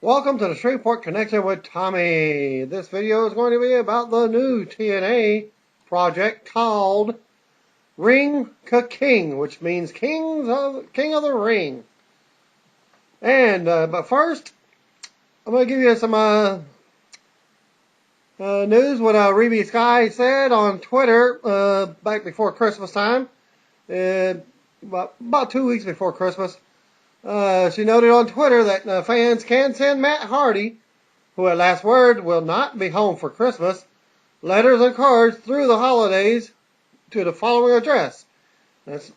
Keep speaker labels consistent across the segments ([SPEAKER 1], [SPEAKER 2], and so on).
[SPEAKER 1] Welcome to the Shreveport Connection with Tommy. This video is going to be about the new TNA project called Ring Ka-King, which means King of the Ring. And but first, I'm going to give you some news. What Reby Sky said on Twitter back before Christmas time, about 2 weeks before Christmas. She noted on Twitter that fans can send Matt Hardy, who at last word will not be home for Christmas, letters and cards through the holidays to the following address. That's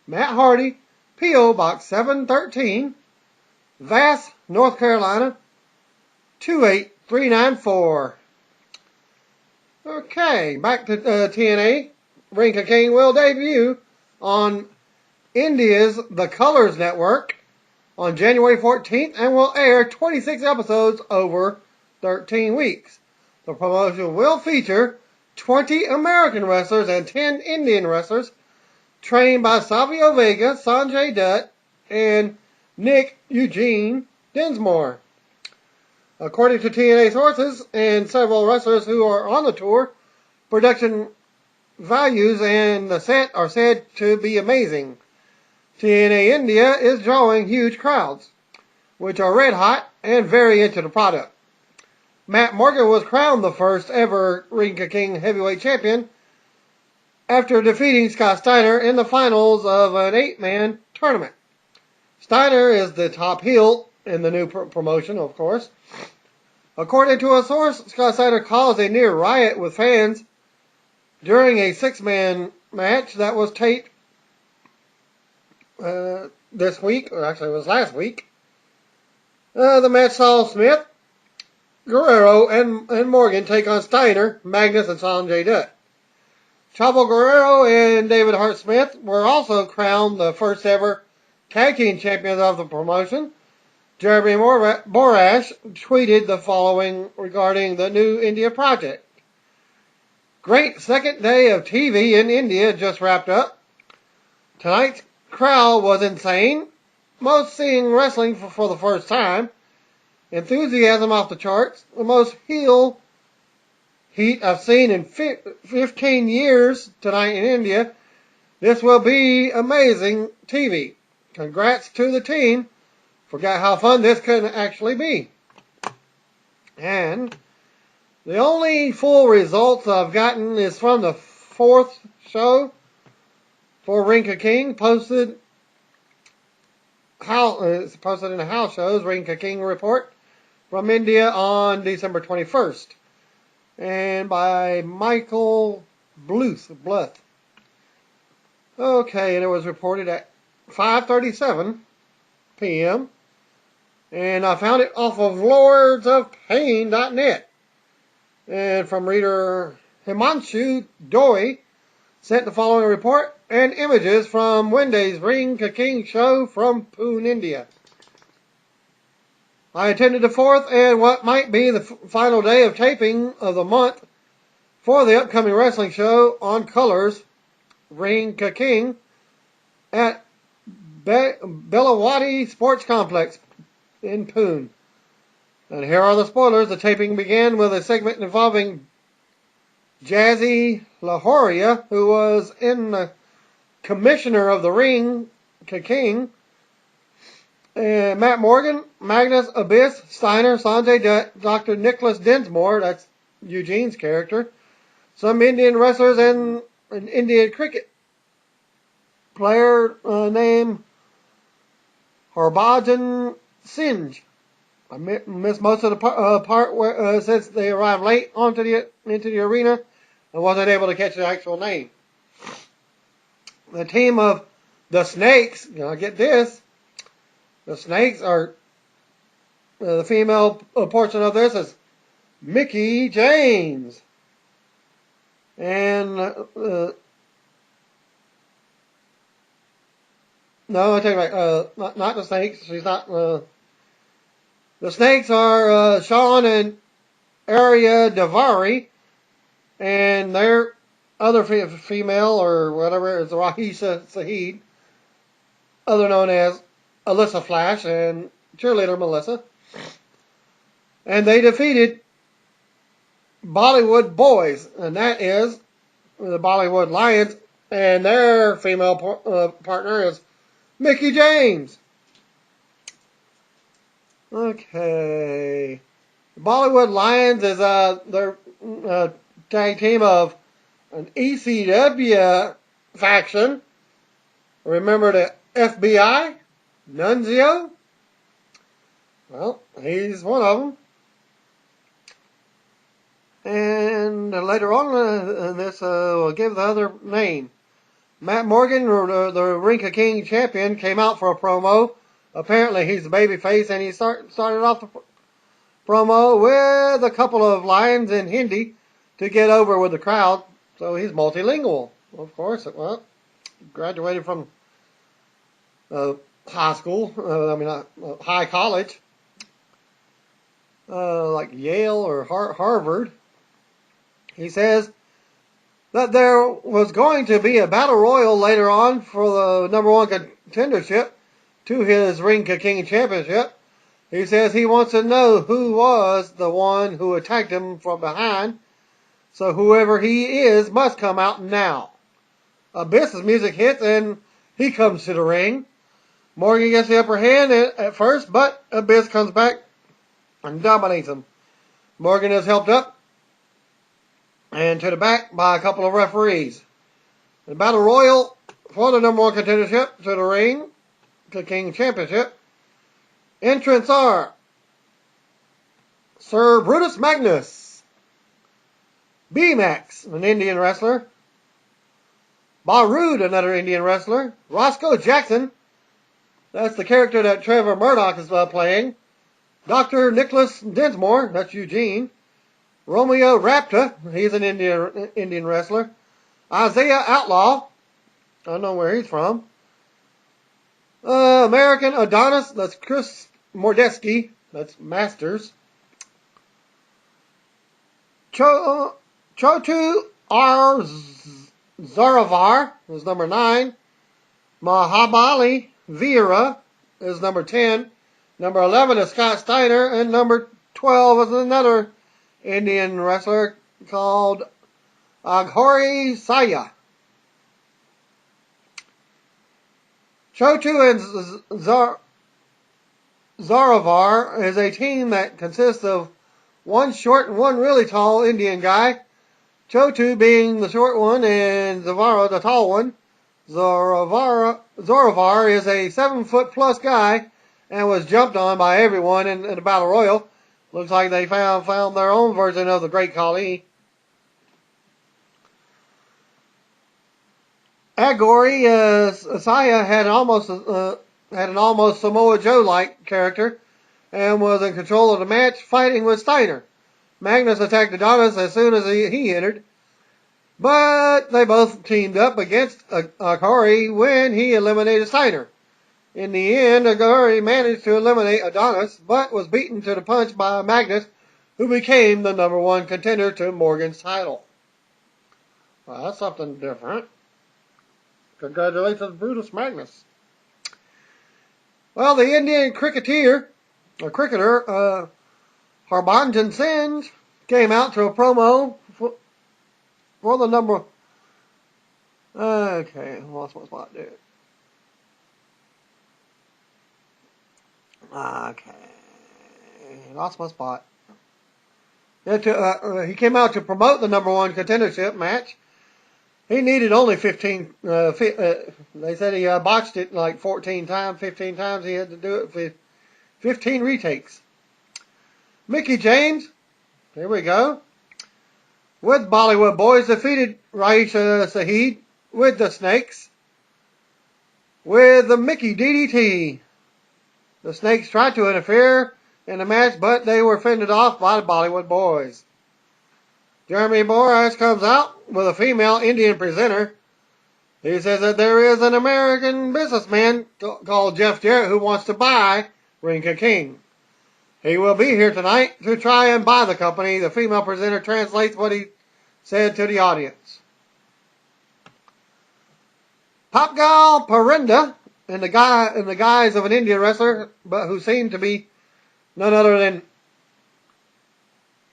[SPEAKER 1] Matt Hardy, P.O. Box 713, Vass, North Carolina, 28394. Okay, back to TNA. Ring Ka-King will debut on India's The Colors Network on January 14th and will air 26 episodes over 13 weeks. The promotion will feature 20 American wrestlers and 10 Indian wrestlers trained by Savio Vega, Sanjay Dutt, and Nick Eugene Dinsmore. According to TNA sources and several wrestlers who are on the tour, production values and the set are said to be amazing. TNA India is drawing huge crowds, which are red hot and very into the product. Matt Morgan was crowned the first ever Ring Ka-King heavyweight champion after defeating Scott Steiner in the finals of an 8-man tournament. Steiner is the top heel in the new promotion, of course. According to a source, Scott Steiner caused a near riot with fans during a 6-man match that was taped this week, or actually it was last week. The match saw Smith, Guerrero, and Morgan take on Steiner, Magnus, and Sanjay Dutt. Chavo Guerrero and David Hart Smith were also crowned the first ever tag team champions of the promotion. Jeremy Borash tweeted the following regarding the new India project. Great second day of TV in India just wrapped up. Tonight's crowd was insane. Most seeing wrestling for the first time. Enthusiasm off the charts. The most heel heat I've seen in 15 years tonight in India. This will be amazing TV. Congrats to the team. Forgot how fun this can actually be. And the only full results I've gotten is from the 4th show for Ring Ka-King, posted in the house shows, Ring Ka-King report from India on December 21st, and by Michael Bluth. Okay, and it was reported at 5:37 p.m., and I found it off of lordsofpain.net, and from reader Himanshu Doi sent the following report and images from Wednesday's Ring Ka-King show from Pune, India. I attended the 4th and what might be the final day of taping of the month for the upcoming wrestling show on Colors, Ring Ka-King, at Belawadi Sports Complex in Pune. And here are the spoilers. The taping began with a segment involving Jazzy Lahoria, who was in the commissioner of the Ring Ka-King, Matt Morgan, Magnus, Abyss, Steiner, Sanjay Dutt, Dr. Nicholas Dinsmore, that's Eugene's character, some Indian wrestlers, and an Indian cricket player named Harbhajan Singh. I missed most of the part where since they arrived late into the arena and wasn't able to catch the actual name. The team of the Snakes, get this, the Snakes are, the female portion of this is Mickey James. And, no, I take it back, not the Snakes, she's not, the Snakes are Sean and Arya Davari, and their other female, or whatever, is Rahisha Saeed, other known as Alyssa Flash, and cheerleader Melissa. and they defeated Bollywood Boys, and that is the Bollywood Lions, and their female partner is Mickie James. Okay. Bollywood Lions is their tag team of an ECW faction. Remember the FBI? Nunzio? Well, he's one of them. And later on in this, we'll give the other name. Matt Morgan, the Ring of King champion, came out for a promo. Apparently he's a babyface, and he started off the promo with a couple of lines in Hindi to get over with the crowd. So he's multilingual, of course. Well, graduated from high school, high college, like Yale or Harvard. He says that there was going to be a battle royal later on for the number one contendership to his Ring of King championship. He says he wants to know who was the one who attacked him from behind. So whoever he is must come out now. Abyss's music hits and he comes to the ring. Morgan gets the upper hand at first, but Abyss comes back and dominates him. Morgan is helped up and to the back by a couple of referees. The battle royal for the number one contendership to the Ring to King Championship. Entrants are Sir Brutus Magnus, B-Max, an Indian wrestler, Barood, another Indian wrestler, Roscoe Jackson, that's the character that Trevor Murdoch is playing, Dr. Nicholas Dinsmore, that's Eugene, Romeo Raptor, he's an Indian wrestler, Isaiah Outlaw, I don't know where he's from, American Adonis, that's Chris Mordeski, that's Masters, Chotu R. Zaravar is number 9, Mahabali Veera is number 10, number 11 is Scott Steiner, and number 12 is another Indian wrestler called Aghori Saya. Chotu and Zaravar is a team that consists of one short and one really tall Indian guy. Chotu being the short one and Zavara the tall one. Zaravar is a 7-foot plus guy and was jumped on by everyone in the Battle Royal. Looks like they found their own version of the Great Khali. Agori Asaya had an almost Samoa Joe-like character and was in control of the match, fighting with Steiner. Magnus attacked Adonis as soon as he entered, but they both teamed up against Agori when he eliminated Steiner. In the end, Agori managed to eliminate Adonis, but was beaten to the punch by Magnus, who became the number one contender to Morgan's title. Well, that's something different. Congratulations, Brutus Magnus. Well, the Indian cricketer, Harbhajan Singh, came out to a promo for the number. Okay, lost my spot, dude. Okay, lost my spot. He came out to promote the number one contendership match. He needed only 15. They said he botched it like 15 times. He had to do it with 15 retakes. Mickie James, here we go, with Bollywood Boys, defeated Raisha Saheed with the Snakes with the Mickey DDT. The Snakes tried to interfere in the match, but they were fended off by the Bollywood Boys. Jeremy Borash comes out with a female Indian presenter. He says that there is an American businessman called Jeff Jarrett who wants to buy Ring of King. He will be here tonight to try and buy the company. The female presenter translates what he said to the audience. Popgal Parinda and the guise of an Indian wrestler, but who seemed to be none other than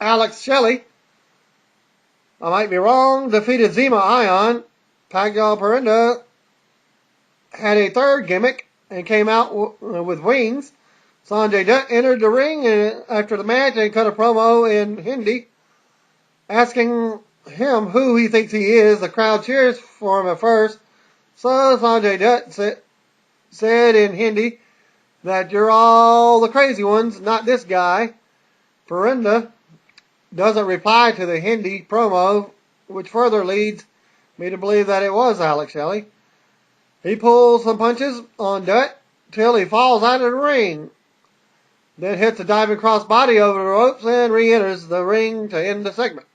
[SPEAKER 1] Alex Shelley, I might be wrong, defeated Zema Ion. Pagdal Perinda had a third gimmick and came out with wings. Sanjay Dutt entered the ring after the match and cut a promo in Hindi, asking him who he thinks he is. The crowd cheers for him at first, so Sanjay Dutt said in Hindi that you're all the crazy ones, not this guy. Perinda doesn't reply to the Hindi promo, which further leads me to believe that it was Alex Shelley. He pulls some punches on Dutt till he falls out of the ring, then hits a diving crossbody over the ropes and re-enters the ring to end the segment.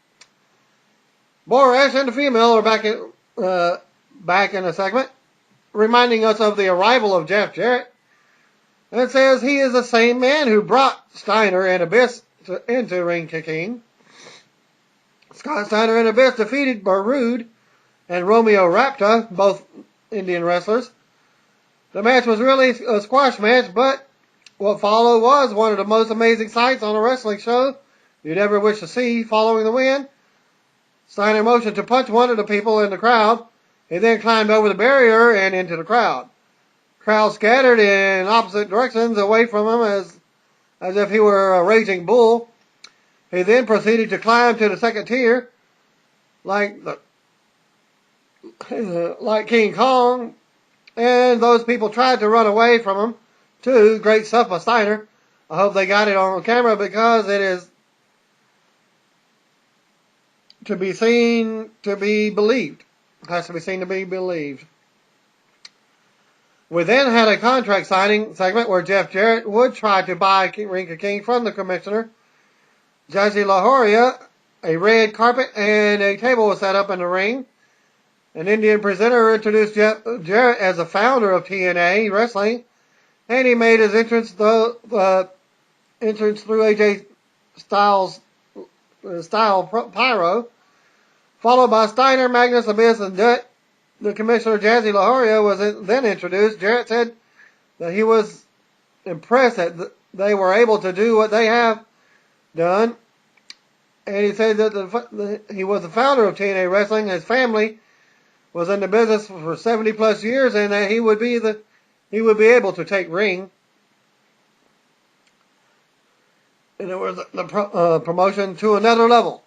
[SPEAKER 1] Borash and the female are back in the segment, reminding us of the arrival of Jeff Jarrett, and it says he is the same man who brought Steiner and Abyss into Ring King. Scott Steiner and Abyss defeated Barood and Romeo Rapta, both Indian wrestlers. The match was really a squash match, but what followed was one of the most amazing sights on a wrestling show you'd ever wish to see. Following the win, Steiner motioned to punch one of the people in the crowd. He then climbed over the barrier and into the crowd. Crowd scattered in opposite directions away from him as if he were a raging bull. He then proceeded to climb to the second tier like King Kong, and those people tried to run away from him too. Great stuff by Steiner. I hope they got it on camera because it is to be seen to be believed. It has to be seen to be believed. We then had a contract signing segment where Jeff Jarrett would try to buy Ring King from the commissioner. Jazzy La Horia, a red carpet and a table was set up in the ring. An Indian presenter introduced Jarrett as the founder of TNA Wrestling, and he made his entrance through AJ Styles style pyro, followed by Steiner, Magnus, Abyss, and Dutt. The commissioner, Jazzy La Horia, was then introduced. Jarrett said that he was impressed that they were able to do what they have done, and he said that he was the founder of TNA Wrestling. His family was in the business for 70 plus years, and that he would be able to take Ring. And it was the promotion to another level.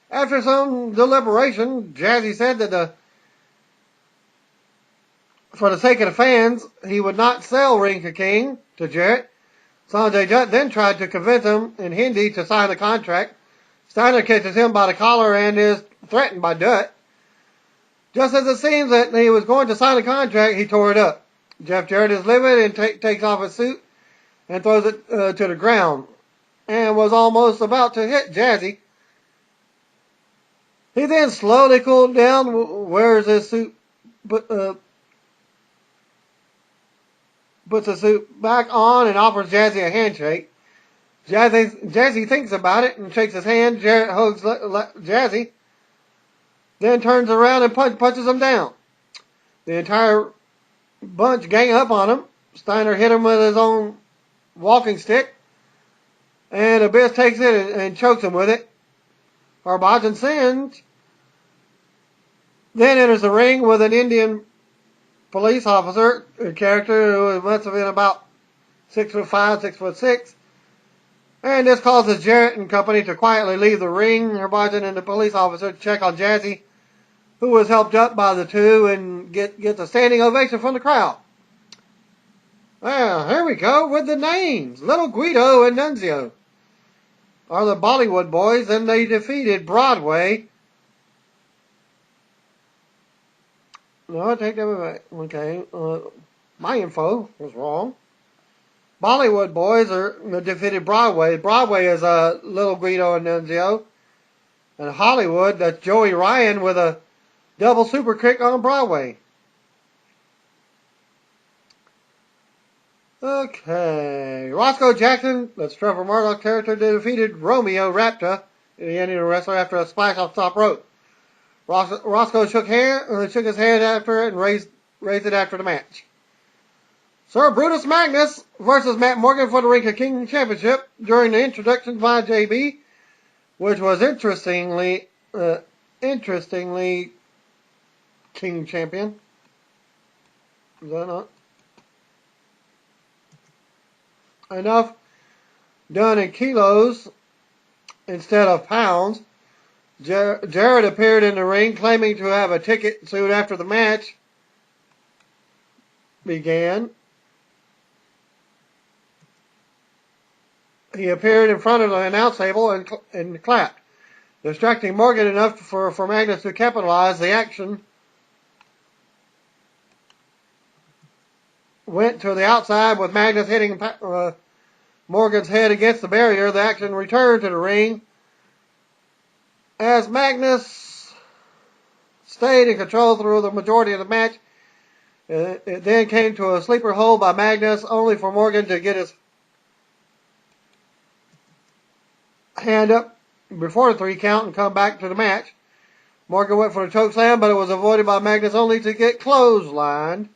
[SPEAKER 1] After some deliberation, Jazzy said that for the sake of the fans, he would not sell Ring King to Jarrett. Sanjay Dutt then tried to convince him in Hindi to sign the contract. Steiner catches him by the collar and is threatened by Dutt. Just as it seems that he was going to sign the contract, he tore it up. Jeff Jarrett is livid and takes off his suit and throws it to the ground, and was almost about to hit Jazzy. He then slowly cooled down, wears his suit, puts the suit back on and offers Jazzy a handshake. Jazzy thinks about it and shakes his hand. Jarrett hugs Jazzy, then turns around and punches him down. The entire bunch gang up on him. Steiner hit him with his own walking stick, and Abyss takes it and chokes him with it. Harbhajan Singh then enters the ring with an Indian police officer, a character who must have been about 6'5", 6'6", and this causes Jarrett and company to quietly leave the ring. Harbhajan and the police officer check on Jazzy, who was helped up by the two, and gets a standing ovation from the crowd. Well, here we go with the names. Little Guido and Nunzio are the Bollywood boys, and they defeated Broadway. No, I take that back. Okay, my info was wrong. Bollywood boys are defeated Broadway. Broadway is Little Guido and Nunzio. And Hollywood, that's Joey Ryan with a double super kick on Broadway. Okay, Roscoe Jackson, that's Trevor Murdoch's character, defeated Romeo Rapta, the Indian wrestler, after a splash off top rope. Roscoe shook his head after it and raised it after the match. Sir Brutus Magnus versus Matt Morgan for the Ring of King Championship. During the introduction by JB, which was interestingly King Champion. Is that not enough? Done in kilos instead of pounds. Jarrett appeared in the ring claiming to have a ticket soon after the match began. He appeared in front of the announce table and clapped, distracting Morgan enough for Magnus to capitalize. The action went to the outside with Magnus hitting Morgan's head against the barrier. The action returned to the ring as Magnus stayed in control through the majority of the match. It then came to a sleeper hold by Magnus, only for Morgan to get his hand up before the 3 count and come back to the match. Morgan went for the choke slam, but it was avoided by Magnus, only to get clotheslined.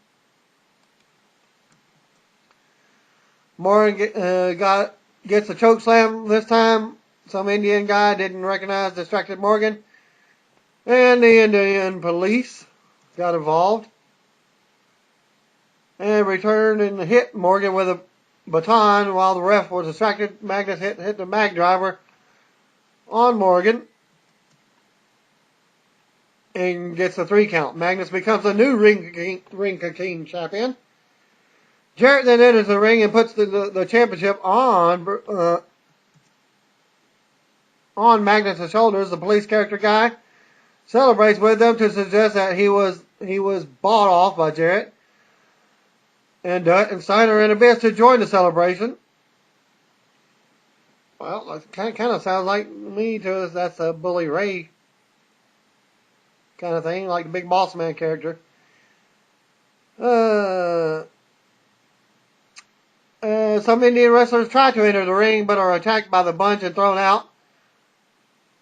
[SPEAKER 1] Morgan gets the choke slam this time. Some Indian guy didn't recognize distracted Morgan, and the Indian police got involved and returned and hit Morgan with a baton while the ref was distracted. Magnus hit the mag driver on Morgan and gets the 3 count. Magnus becomes the new Ring King champion. Jarrett then enters the ring and puts the championship on Magnus' shoulders. The police character guy celebrates with them to suggest that he was bought off by Jarrett and Dutt and Steiner and Abyss to join the celebration. Well, that kind of sounds like me to us. That's a Bully Ray kind of thing, like the Big Boss Man character. Some Indian wrestlers try to enter the ring but are attacked by the bunch and thrown out.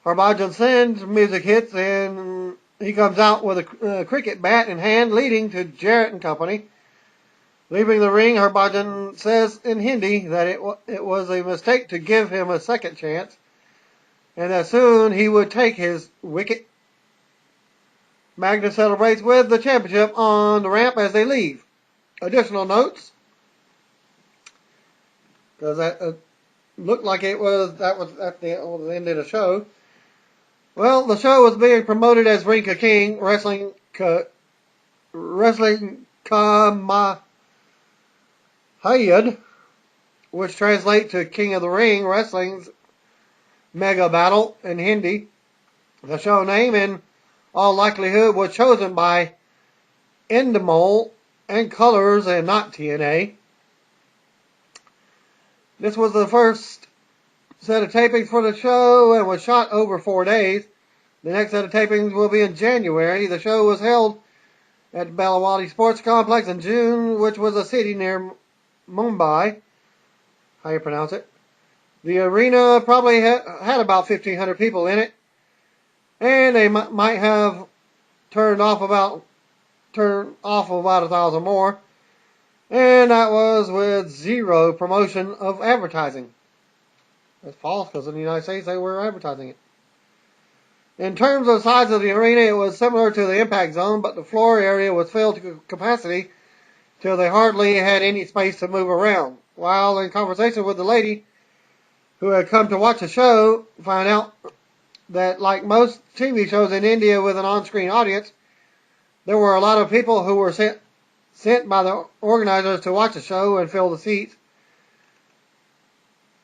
[SPEAKER 1] Harbhajan Singh's music hits and he comes out with a cricket bat in hand, leading to Jarrett and company. Leaving the ring, Harbhajan says in Hindi that it was a mistake to give him a second chance and that soon he would take his wicket. Magnus celebrates with the championship on the ramp as they leave. Additional notes, because that looked like that was at the end of the show. Well, the show was being promoted as Ring King Wrestling Kamahayad, which translates to King of the Ring Wrestling's Mega Battle in Hindi. The show name, in all likelihood, was chosen by Endemol and Colors and not TNA. This was the first set of tapings for the show and was shot over 4 days. The next set of tapings will be in January. The show was held at Balawadi Sports Complex in June, which was a city near Mumbai. How you pronounce it? The arena probably had about 1,500 people in it, and they might have turned off about 1,000 more, and that was with zero promotion of advertising. That's false, because in the United States they were advertising it. In terms of the size of the arena, it was similar to the Impact Zone, but the floor area was filled to capacity till they hardly had any space to move around. While in conversation with the lady who had come to watch the show, found out that like most TV shows in India with an on-screen audience, there were a lot of people who were sent by the organizers to watch the show and fill the seats.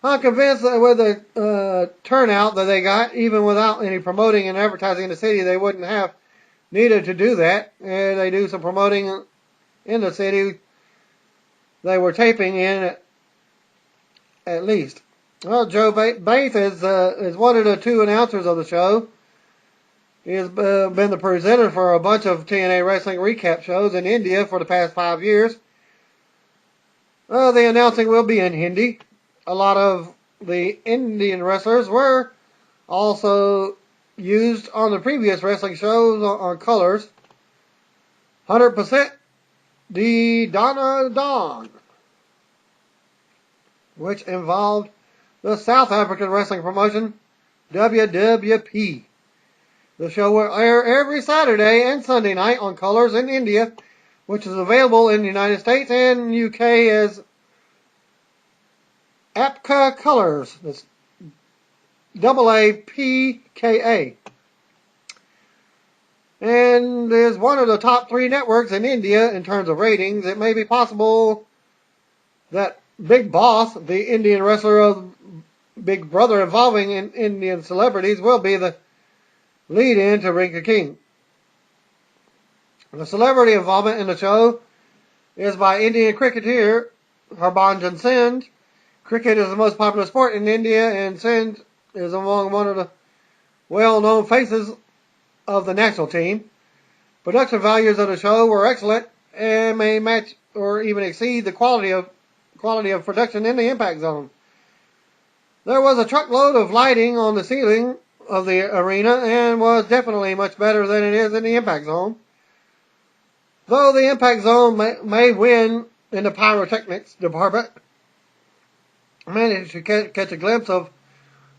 [SPEAKER 1] I'm convinced that with the turnout that they got, even without any promoting and advertising in the city, they wouldn't have needed to do that. And they do some promoting in the city they were taping in at least. Well, Joe Baith is one of the 2 announcers of the show. He has been the presenter for a bunch of TNA wrestling recap shows in India for the past 5 years. The announcing will be in Hindi. A lot of the Indian wrestlers were also used on the previous wrestling shows on Colors. 100% the Donna Dawn, which involved the South African wrestling promotion WWP. The show will air every Saturday and Sunday night on Colors in India, which is available in the United States and UK as APKA Colors. That's AAPKA. And is one of the top 3 networks in India in terms of ratings. It may be possible that Big Boss, the Indian wrestler of Big Brother involving Indian celebrities, will be the lead-in to Ring of King. The celebrity involvement in the show is by Indian cricketer Harbhajan Singh. Cricket is the most popular sport in India, and Singh is among one of the well-known faces of the national team. Production values of the show were excellent and may match or even exceed the quality of production in the Impact Zone. There was a truckload of lighting on the ceiling of the arena and was definitely much better than it is in the Impact Zone. Though the Impact Zone may win in the pyrotechnics department, I managed to catch a glimpse of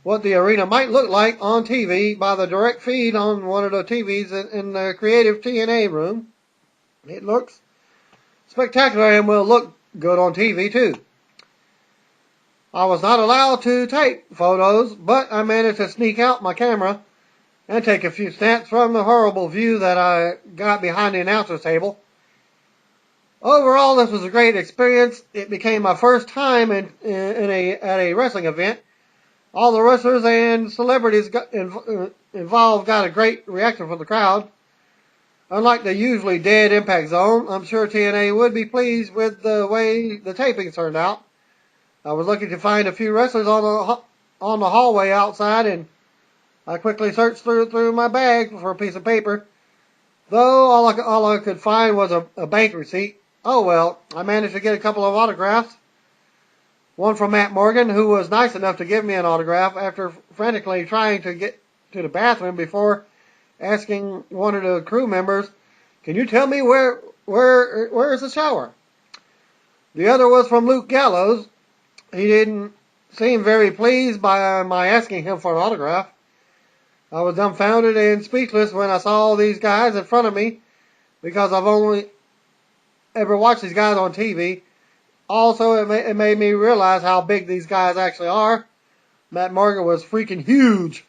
[SPEAKER 1] what the arena might look like on TV by the direct feed on one of the TVs in the creative TNA room. It looks spectacular and will look good on TV too. I was not allowed to take photos, but I managed to sneak out my camera and take a few snaps from the horrible view that I got behind the announcer's table. Overall, this was a great experience. It became my first time at a wrestling event. All the wrestlers and celebrities involved got a great reaction from the crowd. Unlike the usually dead Impact Zone, I'm sure TNA would be pleased with the way the tapings turned out. I was lucky to find a few wrestlers on the hallway outside, and I quickly searched through my bag for a piece of paper. Though all I could find was a bank receipt. Oh well, I managed to get a couple of autographs. One from Matt Morgan, who was nice enough to give me an autograph after frantically trying to get to the bathroom before asking one of the crew members, "Can you tell me where is the shower?" The other was from Luke Gallows. He didn't seem very pleased by my asking him for an autograph. I was dumbfounded and speechless when I saw all these guys in front of me, because I've only ever watched these guys on TV. Also, it made me realize how big these guys actually are. Matt Morgan was freaking huge.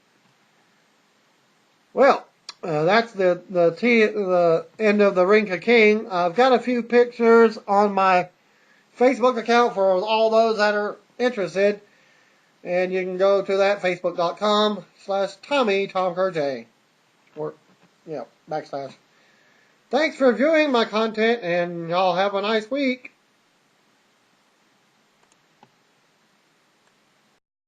[SPEAKER 1] Well, that's the end of the Ring of King. I've got a few pictures on my Facebook account for all those that are interested. And you can go to that, facebook.com/Tommy Tom Kerr. Or, /. Thanks for viewing my content, and y'all have a nice week.